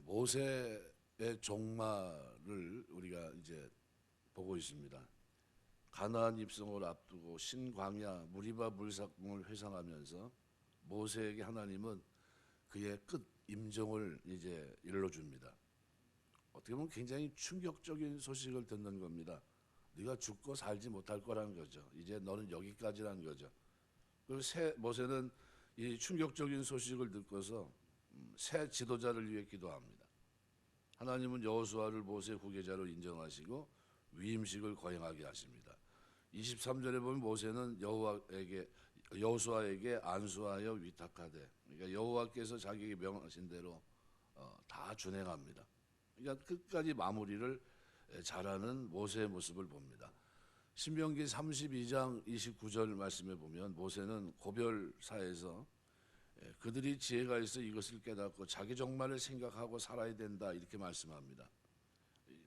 모세의 종말을 우리가 이제 보고 있습니다. 가나안 입성을 앞두고 신광야 무리바 물삭궁을 회상하면서 모세에게 하나님은 그의 끝 임종을 이제 일러줍니다. 어떻게 보면 굉장히 충격적인 소식을 듣는 겁니다. 네가 죽고 살지 못할 거라는 거죠. 이제 너는 여기까지라는 거죠. 그리고 모세는 이 충격적인 소식을 듣고서 새 지도자를 위해 기도합니다. 하나님은 여호수아를 모세 후계자로 인정하시고 위임식을 거행하게 하십니다. 23절에 보면 모세는 여호수아에게 안수하여 위탁하되, 그러니까 여호와께서 자기에게 명하신 대로 다 준행합니다. 그러니까 끝까지 마무리를 잘하는 모세의 모습을 봅니다. 신명기 32장 29절 말씀에 보면 모세는 고별사에서 그들이 지혜가 있어 이것을 깨닫고 자기 종말을 생각하고 살아야 된다 이렇게 말씀합니다.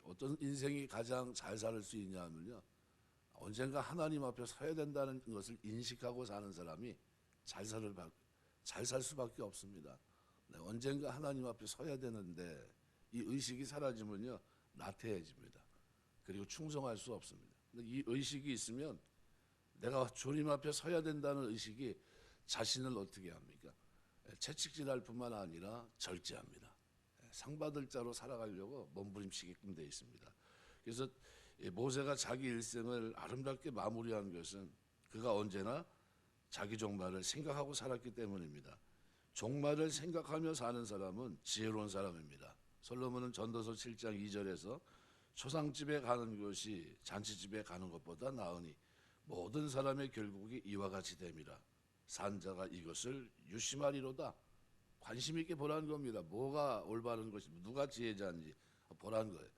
어떤 인생이 가장 잘 살 수 있냐면요, 언젠가 하나님 앞에 서야 된다는 것을 인식하고 사는 사람이 잘 살 수밖에 없습니다. 언젠가 하나님 앞에 서야 되는데 이 의식이 사라지면요 나태해집니다. 그리고 충성할 수 없습니다. 이 의식이 있으면 내가 주님 앞에 서야 된다는 의식이 자신을 어떻게 합니까? 채찍질할 뿐만 아니라 절제합니다. 상 받을 자로 살아가려고 몸부림치게끔 되어 있습니다. 그래서 모세가 자기 일생을 아름답게 마무리한 것은 그가 언제나 자기 종말을 생각하고 살았기 때문입니다. 종말을 생각하며 사는 사람은 지혜로운 사람입니다. 솔로몬은 전도서 7장 2절에서 초상집에 가는 것이 잔치집에 가는 것보다 나으니 모든 사람의 결국이 이와 같이 됨이라. 산자가 이것을 유심하리로다. 관심 있게 보라는 겁니다. 뭐가 올바른 것이, 누가 지혜자인지 보라는 거예요.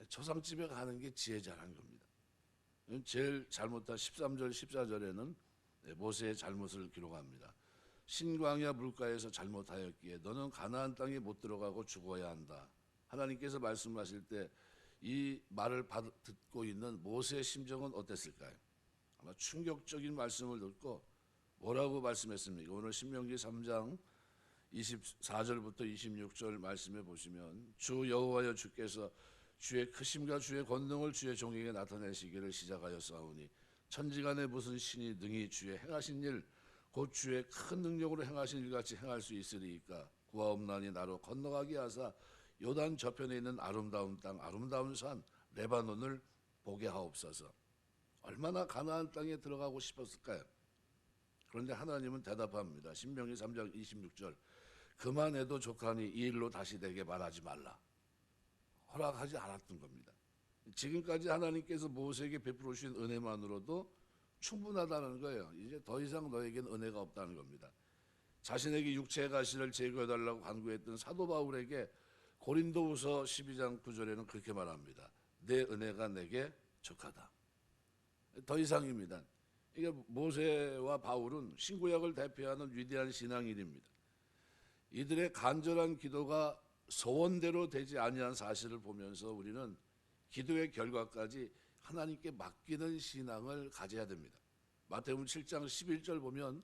초상집에 가는 게 지혜자라는 겁니다. 제일 잘못한 13절 14절에는 모세의 잘못을 기록합니다. 신광야 물가에서 잘못하였기에 너는 가나안 땅에 못 들어가고 죽어야 한다. 하나님께서 말씀하실 때 이 말을 듣고 있는 모세의 심정은 어땠을까요? 아마 충격적인 말씀을 듣고 뭐라고 말씀했습니까? 오늘 신명기 3장 24절부터 26절 말씀해 보시면 주 여호와여 주께서 주의 크심과 주의 권능을 주의 종에게 나타내시기를 시작하였사오니 천지간에 무슨 신이 능히 주의 행하신 일 곧 주의 큰 능력으로 행하신 일같이 행할 수 있으리이까. 구하옵나니 나로 건너가게 하사 요단 저편에 있는 아름다운 땅 아름다운 산 레바논을 보게 하옵소서. 얼마나 가나안 땅에 들어가고 싶었을까요? 그런데 하나님은 대답합니다. 신명기 3장 26절 그만해도 족하니 이 일로 다시 내게 말하지 말라. 허락하지 않았던 겁니다. 지금까지 하나님께서 모세에게 베풀어 주신 은혜만으로도 충분하다는 거예요. 이제 더 이상 너에게는 은혜가 없다는 겁니다. 자신에게 육체의 가시를 제거해달라고 간구했던 사도 바울에게 고린도후서 12장 9절에는 그렇게 말합니다. 내 은혜가 내게 족하다. 더 이상입니다. 이게 모세와 바울은 신구약을 대표하는 위대한 신앙인입니다. 이들의 간절한 기도가 소원대로 되지 아니한 사실을 보면서 우리는 기도의 결과까지 하나님께 맡기는 신앙을 가져야 됩니다. 마태복음 7장 11절 보면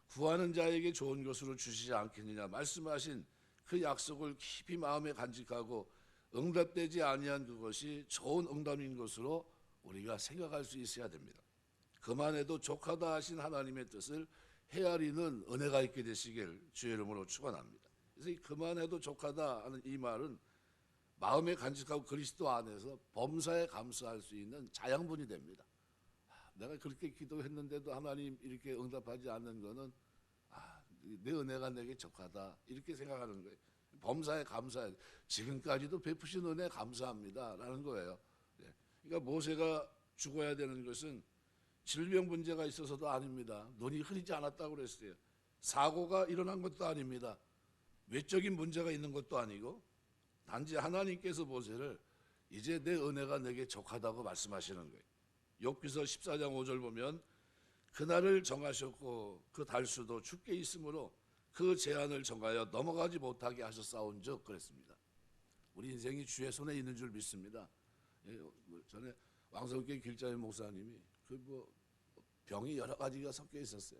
구하는 자에게 좋은 것으로 주시지 않겠느냐 말씀하신 그 약속을 깊이 마음에 간직하고 응답되지 아니한 그것이 좋은 응답인 것으로 우리가 생각할 수 있어야 됩니다. 그만해도 족하다 하신 하나님의 뜻을 헤아리는 은혜가 있게 되시길 주의 이름으로 축원합니다. 그래서 이 그만해도 족하다 하는 이 말은 마음에 간직하고 그리스도 안에서 범사에 감사할 수 있는 자양분이 됩니다. 내가 그렇게 기도했는데도 하나님 이렇게 응답하지 않는 것은 내 은혜가 내게 족하다 이렇게 생각하는 거예요. 범사에 감사해. 지금까지도 베푸신 은혜 감사합니다라는 거예요. 그러니까 모세가 죽어야 되는 것은 질병 문제가 있어서도 아닙니다. 눈이 흐리지 않았다고 그랬어요. 사고가 일어난 것도 아닙니다. 외적인 문제가 있는 것도 아니고 단지 하나님께서 모세를 이제 내 은혜가 내게 족하다고 말씀하시는 거예요. 욥기서 14장 5절 보면 그날을 정하셨고 그 달수도 주께 있으므로 그 제한을 정하여 넘어가지 못하게 하셨사온즉 그랬습니다. 우리 인생이 주의 손에 있는 줄 믿습니다. 전에 왕성교회 길자의 목사님이 병이 여러 가지가 섞여 있었어요.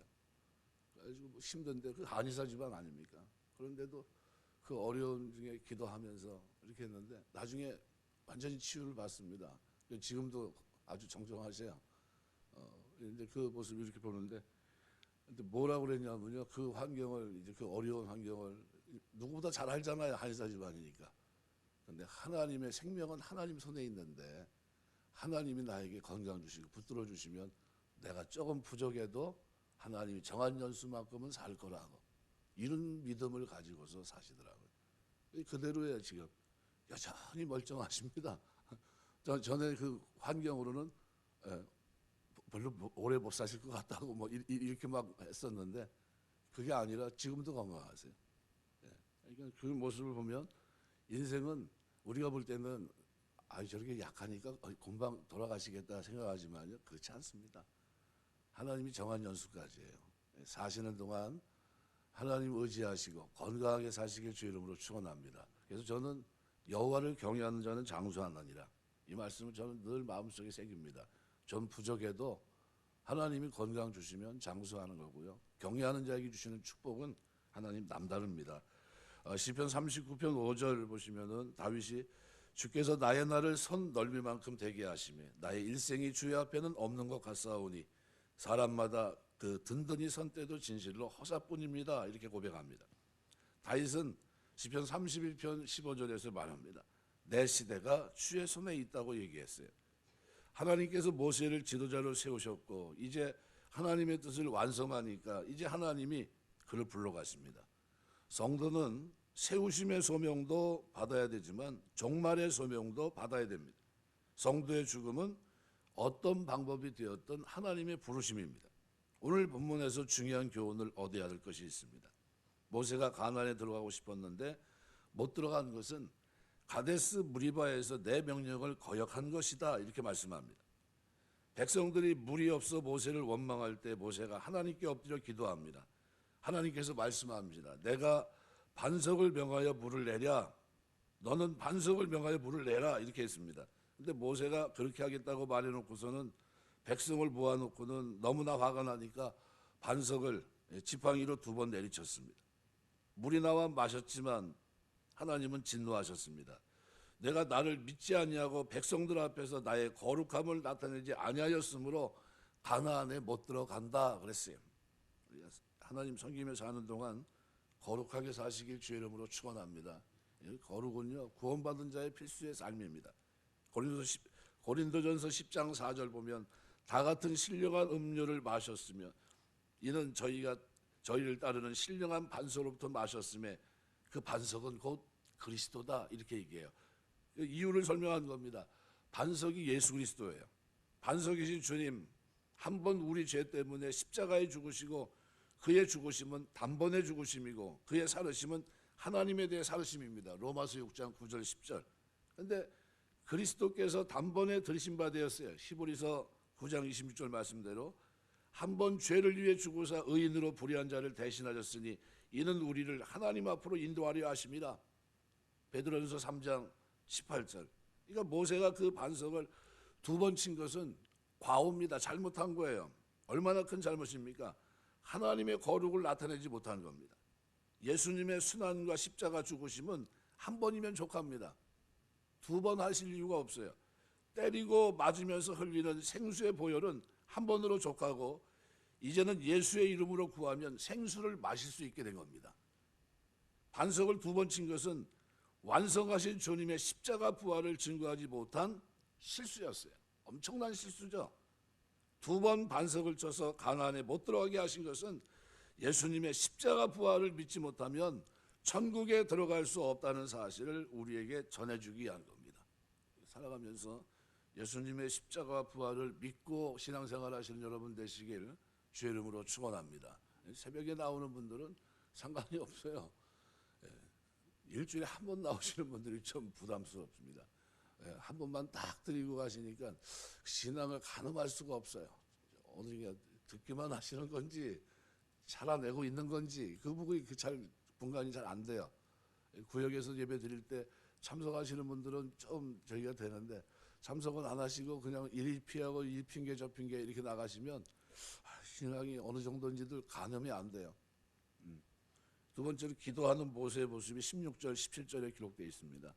그래가지고 힘든데 그 한의사 집안 아닙니까? 그런데도 그 어려움 중에 기도하면서 이렇게 했는데 나중에 완전히 치유를 받습니다. 지금도 아주 정정하세요. 근데 그 모습을 이렇게 보는데, 근데 뭐라고 그랬냐면요. 그 환경을, 이제 그 어려운 환경을 누구보다 잘 알잖아요. 한의사 집안이니까. 근데 하나님의 생명은 하나님 손에 있는데 하나님이 나에게 건강 주시고 붙들어 주시면 내가 조금 부족해도 하나님이 정한 연수만큼은 살 거라고, 이런 믿음을 가지고서 사시더라고요. 그대로예요. 지금 여전히 멀쩡하십니다. 전에 그 환경으로는 별로 오래 못 사실 것 같다고 뭐 이렇게 막 했었는데 그게 아니라 지금도 건강하세요. 그러니까 그 모습을 보면 인생은 우리가 볼 때는 저렇게 약하니까 금방 돌아가시겠다 생각하지만요, 그렇지 않습니다. 하나님이 정한 연수까지예요. 사시는 동안 하나님 의지하시고 건강하게 사시길 주 이름으로 축원합니다. 그래서 저는 여호와를 경외하는 자는 장수하느니라, 이 말씀을 저는 늘 마음속에 새깁니다. 전 부족해도 하나님이 건강 주시면 장수하는 거고요. 경외하는 자에게 주시는 축복은 하나님 남다릅니다. 시편 39편 5절 보시면은 다윗이 주께서 나의 날을 선 넓이만큼 되게 하시매 나의 일생이 주의 앞에는 없는 것 같사오니 사람마다 그 든든히 선 때도 진실로 허사뿐입니다. 이렇게 고백합니다. 다윗은 시편 31편 15절에서 말합니다. 내 시대가 주의 손에 있다고 얘기했어요. 하나님께서 모세를 지도자로 세우셨고 이제 하나님의 뜻을 완성하니까 이제 하나님이 그를 불러가십니다. 성도는 세우심의 소명도 받아야 되지만 종말의 소명도 받아야 됩니다. 성도의 죽음은 어떤 방법이 되었든 하나님의 부르심입니다. 오늘 본문에서 중요한 교훈을 얻어야 할 것이 있습니다. 모세가 가나안에 들어가고 싶었는데 못 들어간 것은 가데스 무리바에서 내 명령을 거역한 것이다, 이렇게 말씀합니다. 백성들이 물이 없어 모세를 원망할 때 모세가 하나님께 엎드려 기도합니다. 하나님께서 말씀합니다. 내가 반석을 명하여 물을 내랴, 너는 반석을 명하여 물을 내라, 이렇게 했습니다. 근데 모세가 그렇게 하겠다고 말해놓고서는 백성을 모아놓고는 너무나 화가 나니까 반석을 지팡이로 2번 내리쳤습니다. 물이 나와 마셨지만 하나님은 진노하셨습니다. 내가 나를 믿지 아니하고 백성들 앞에서 나의 거룩함을 나타내지 아니하였으므로 가나안에 못 들어간다 그랬어요. 하나님 섬기며 사는 동안 거룩하게 사시길 주의 이름으로 축원합니다. 거룩은요, 구원받은 자의 필수의 삶입니다. 고린도전서 10장 4절 보면 다 같은 신령한 음료를 마셨으며 이는 저희를 따르는 신령한 반석으로부터 마셨음에 그 반석은 곧 그리스도다, 이렇게 얘기해요. 이유를 설명한 겁니다. 반석이 예수 그리스도예요. 반석이신 주님, 한 번 우리 죄 때문에 십자가에 죽으시고 그의 죽으심은 단번에 죽으심이고 그의 살으심은 하나님에 대해 살으심입니다. 로마서 6장 9절 10절. 그런데 그리스도께서 단번에 들으신 바 되었어요. 히브리서 9장 26절 말씀대로 한 번 죄를 위해 죽으사 의인으로 불의한 자를 대신하셨으니 이는 우리를 하나님 앞으로 인도하려 하심이라. 베드로전서 3장 18절. 그러니까 모세가 그 반석을 2번 친 것은 과오입니다. 잘못한 거예요. 얼마나 큰 잘못입니까? 하나님의 거룩을 나타내지 못한 겁니다. 예수님의 순환과 십자가 죽으심은 한 번이면 족합니다. 2번 하실 이유가 없어요. 때리고 맞으면서 흘리는 생수의 보혈은 한 번으로 족하고 이제는 예수의 이름으로 구하면 생수를 마실 수 있게 된 겁니다. 반석을 2번 친 것은 완성하신 주님의 십자가 부활을 증거하지 못한 실수였어요. 엄청난 실수죠. 2번 반석을 쳐서 가나안에 못 들어가게 하신 것은 예수님의 십자가 부활을 믿지 못하면 천국에 들어갈 수 없다는 사실을 우리에게 전해주기 위한 겁니다. 살아가면서 예수님의 십자가 부활을 믿고 신앙생활 하시는 여러분 되시길 주의 이름으로 축원합니다. 새벽에 나오는 분들은 상관이 없어요. 일주일에 한 번 나오시는 분들이 좀 부담스럽습니다. 한 번만 딱 드리고 가시니까 신앙을 가늠할 수가 없어요. 어느 듣기만 하시는 건지 살아내고 있는 건지 그 부분이 분간이 잘 안 돼요. 구역에서 예배 드릴 때 참석하시는 분들은 좀 저희가 되는데 참석은 안 하시고 그냥 일 피하고 이 핑계 저 핑계 이렇게 나가시면 신앙이 어느 정도인지도 가늠이 안 돼요. 두 번째로 기도하는 모세의 모습이 16절, 17절에 기록되어 있습니다.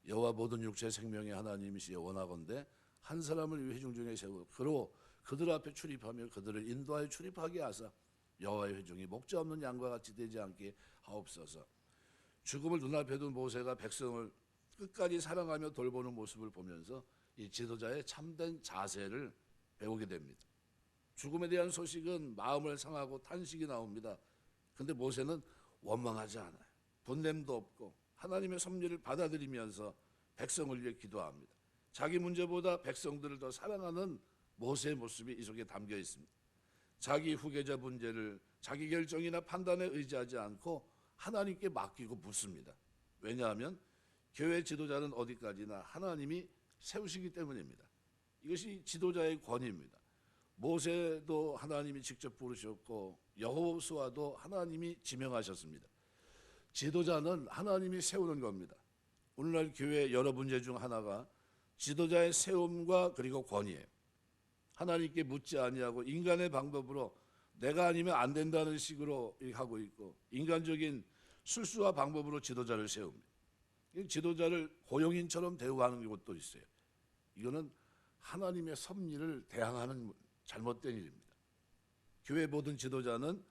여호와 모든 육체 생명의 하나님이시여 원하건대 한 사람을 이 회중 중에 세워 그로 그들 앞에 출입하며 그들을 인도하여 출입하게 하사 여호와의 회중이 목자 없는 양과 같이 되지 않게 하옵소서. 죽음을 눈앞에 둔 모세가 백성을 끝까지 사랑하며 돌보는 모습을 보면서 이 지도자의 참된 자세를 배우게 됩니다. 죽음에 대한 소식은 마음을 상하고 탄식이 나옵니다. 그런데 모세는 원망하지 않아요. 분냄도 없고 하나님의 섭리를 받아들이면서 백성을 위해 기도합니다. 자기 문제보다 백성들을 더 사랑하는 모세의 모습이 이 속에 담겨 있습니다. 자기 후계자 문제를 자기 결정이나 판단에 의지하지 않고 하나님께 맡기고 묻습니다. 왜냐하면 교회 지도자는 어디까지나 하나님이 세우시기 때문입니다. 이것이 지도자의 권위입니다. 모세도 하나님이 직접 부르셨고 여호수아도 하나님이 지명하셨습니다. 지도자는 하나님이 세우는 겁니다. 오늘날 교회 여러 문제 중 하나가 지도자의 세움과 그리고 권위예요. 하나님께 묻지 아니하고 인간의 방법으로 내가 아니면 안 된다는 식으로 하고 있고 인간적인 술수와 방법으로 지도자를 세웁니다. 지도자를 고용인처럼 대우하는 것도 있어요. 이거는 하나님의 섭리를 대항하는 잘못된 일입니다. 교회 모든 지도자는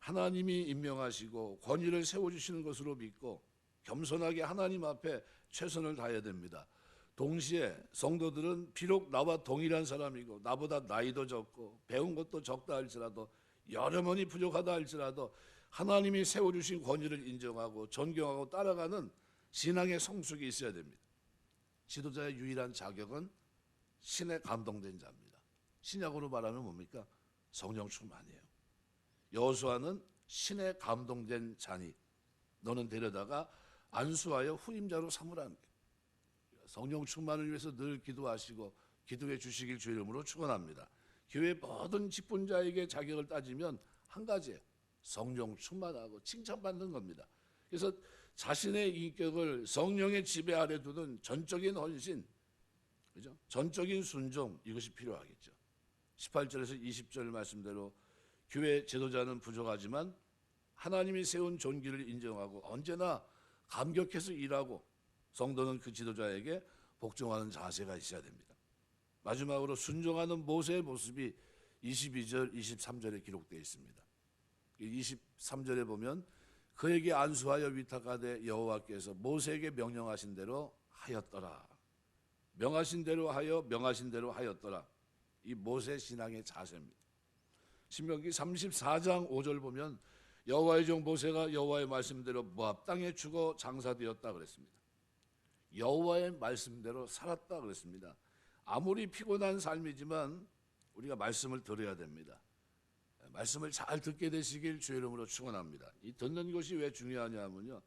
하나님이 임명하시고 권위를 세워주시는 것으로 믿고 겸손하게 하나님 앞에 최선을 다해야 됩니다. 동시에 성도들은 비록 나와 동일한 사람이고 나보다 나이도 적고 배운 것도 적다 할지라도 여러모니 부족하다 할지라도 하나님이 세워주신 권위를 인정하고 존경하고 따라가는 신앙의 성숙이 있어야 됩니다. 지도자의 유일한 자격은 신에 감동된 자입니다. 신약으로 말하면 뭡니까? 성령 충만이에요. 여호수아는 신에 감동된 자니 너는 데려다가 안수하여 후임자로 삼으라는 거예요. 성령 충만을 위해서 늘 기도하시고 기도해 주시길 주의 이름으로 축원합니다. 교회 모든 직분자에게 자격을 따지면 한 가지예요. 성령 충만하고 칭찬받는 겁니다. 그래서 자신의 인격을 성령의 지배 아래 두는 전적인 헌신, 그죠? 전적인 순종, 이것이 필요하겠죠. 18절에서 20절 말씀대로 교회 지도자는 부족하지만 하나님이 세운 존귀를 인정하고 언제나 감격해서 일하고 성도는 그 지도자에게 복종하는 자세가 있어야 됩니다. 마지막으로 순종하는 모세의 모습이 22절, 23절에 기록되어 있습니다. 23절에 보면 그에게 안수하여 위탁하되 여호와께서 모세에게 명령하신 대로 하였더라. 명하신 대로 하여 명하신 대로 하였더라. 이 모세 신앙의 자세입니다. 신명기 34장 5절 보면 여호와의 종 모세가 여호와의 말씀대로 모압 땅에 죽어 장사되었다 그랬습니다. 여호와의 말씀대로 살았다 그랬습니다. 아무리 피곤한 삶이지만 우리가 말씀을 들어야 됩니다. 말씀을 잘 듣게 되시길 주의 이름으로 축원합니다. 이 듣는 것이 왜 중요하냐면요,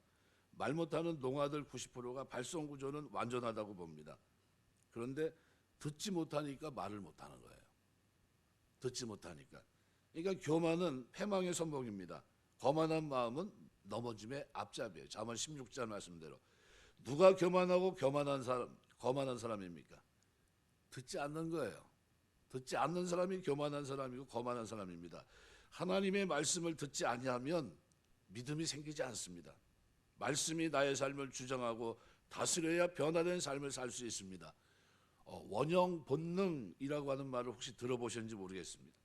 말 못하는 농아들 90%가 발성 구조는 완전하다고 봅니다. 그런데 듣지 못하니까 말을 못하는 거예요. 듣지 못하니까. 그러니까 교만은 패망의 선봉입니다. 거만한 마음은 넘어짐의 앞잡이에요. 잠언 16절 말씀대로. 누가 교만하고 거만한 사람입니까? 듣지 않는 거예요. 듣지 않는 사람이 교만한 사람이고 거만한 사람입니다. 하나님의 말씀을 듣지 아니하면 믿음이 생기지 않습니다. 말씀이 나의 삶을 주장하고 다스려야 변화된 삶을 살 수 있습니다. 원형 본능이라고 하는 말을 혹시 들어보셨는지 모르겠습니다.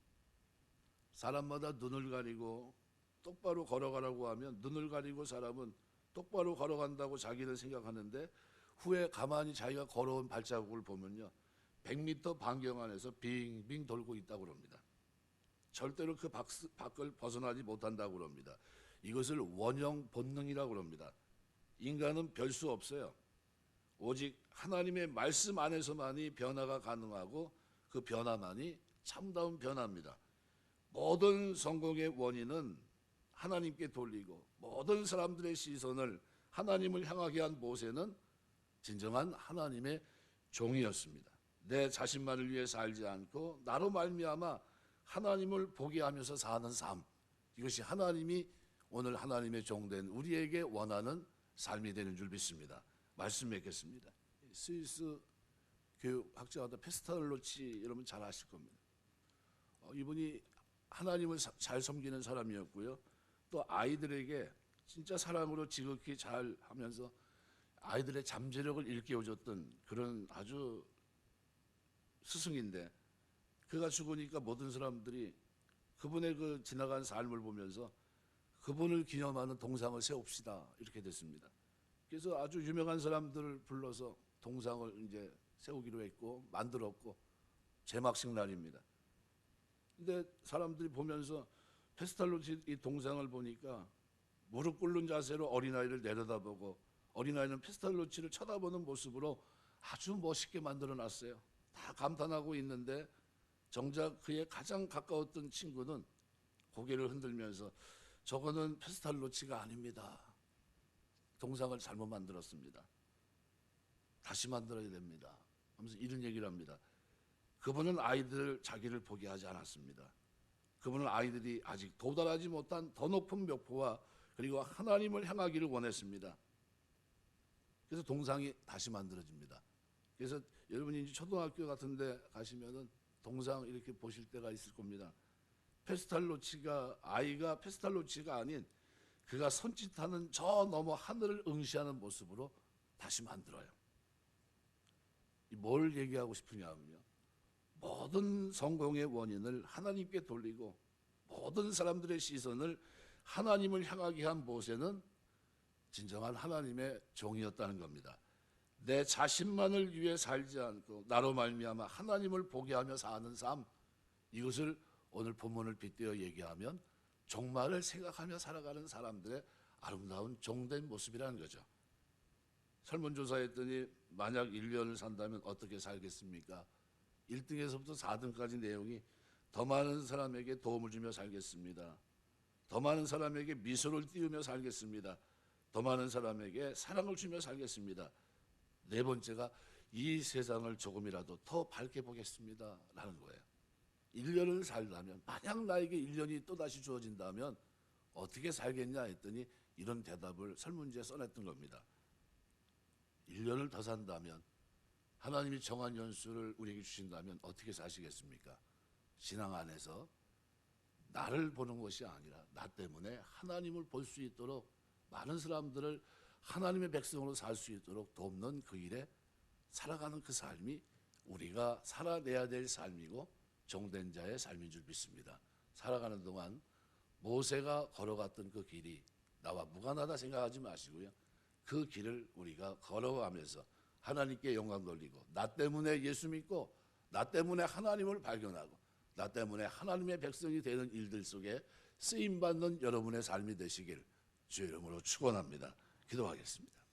사람마다 눈을 가리고 똑바로 걸어가라고 하면 눈을 가리고 사람은 똑바로 걸어간다고 자기는 생각하는데 후에 가만히 자기가 걸어온 발자국을 보면요, 100m 반경 안에서 빙빙 돌고 있다고 합니다. 절대로 그 밖을 벗어나지 못한다고 합니다. 이것을 원형 본능이라고 합니다. 인간은 별 수 없어요. 오직 하나님의 말씀 안에서만이 변화가 가능하고 그 변화만이 참다운 변화입니다. 모든 성공의 원인은 하나님께 돌리고 모든 사람들의 시선을 하나님을 향하게 한 모세는 진정한 하나님의 종이었습니다. 내 자신만을 위해 살지 않고 나로 말미암아 하나님을 보게 하면서 사는 삶, 이것이 하나님이 오늘 하나님의 종된 우리에게 원하는 삶이 되는 줄 믿습니다. 말씀 맺겠습니다. 스위스 교육학자가 페스탈로치 여러분 잘 아실 겁니다. 이분이 하나님을 잘 섬기는 사람이었고요. 또 아이들에게 진짜 사랑으로 지극히 잘 하면서 아이들의 잠재력을 일깨워줬던 그런 아주 스승인데, 그가 죽으니까 모든 사람들이 그분의 그 지나간 삶을 보면서 그분을 기념하는 동상을 세웁시다 이렇게 됐습니다. 그래서 아주 유명한 사람들을 불러서 동상을 이제 세우기로 했고 만들었고 제막식 날입니다. 근데 사람들이 보면서 페스탈로치 이 동상을 보니까 무릎 꿇는 자세로 어린아이를 내려다보고 어린아이는 페스탈로치를 쳐다보는 모습으로 아주 멋있게 만들어 놨어요. 다 감탄하고 있는데 정작 그의 가장 가까웠던 친구는 고개를 흔들면서 저거는 페스탈로치가 아닙니다. 동상을 잘못 만들었습니다. 다시 만들어야 됩니다. 하면서 이런 얘기를 합니다. 그분은 아이들 자기를 포기하지 않았습니다. 그분은 아이들이 아직 도달하지 못한 더 높은 목표와 그리고 하나님을 향하기를 원했습니다. 그래서 동상이 다시 만들어집니다. 그래서 여러분이 이제 초등학교 같은 데 가시면은 동상 이렇게 보실 때가 있을 겁니다. 페스탈로치가 아이가 페스탈로치가 아닌 그가 손짓하는 저 너머 하늘을 응시하는 모습으로 다시 만들어요. 뭘 얘기하고 싶으냐면요, 모든 성공의 원인을 하나님께 돌리고 모든 사람들의 시선을 하나님을 향하게 한 모세는 진정한 하나님의 종이었다는 겁니다. 내 자신만을 위해 살지 않고 나로 말미암아 하나님을 보게 하며 사는 삶, 이것을 오늘 본문을 빗대어 얘기하면 종말을 생각하며 살아가는 사람들의 아름다운 종된 모습이라는 거죠. 설문조사했더니 만약 1년을 산다면 어떻게 살겠습니까? 1등에서부터 4등까지 내용이 더 많은 사람에게 도움을 주며 살겠습니다. 더 많은 사람에게 미소를 띄우며 살겠습니다. 더 많은 사람에게 사랑을 주며 살겠습니다. 네 번째가 이 세상을 조금이라도 더 밝게 보겠습니다 라는 거예요. 1년을 살다면, 만약 나에게 1년이 또다시 주어진다면 어떻게 살겠냐 했더니 이런 대답을 설문지에 써냈던 겁니다. 1년을 더 산다면, 하나님이 정한 연수를 우리에게 주신다면 어떻게 사시겠습니까? 신앙 안에서 나를 보는 것이 아니라 나 때문에 하나님을 볼 수 있도록, 많은 사람들을 하나님의 백성으로 살 수 있도록 돕는 그 일에 살아가는 그 삶이 우리가 살아내야 될 삶이고 종된 자의 삶인 줄 믿습니다. 살아가는 동안 모세가 걸어갔던 그 길이 나와 무관하다 생각하지 마시고요, 그 길을 우리가 걸어가면서 하나님께 영광 돌리고 나 때문에 예수 믿고 나 때문에 하나님을 발견하고 나 때문에 하나님의 백성이 되는 일들 속에 쓰임받는 여러분의 삶이 되시길 주의 이름으로 축원합니다. 기도하겠습니다.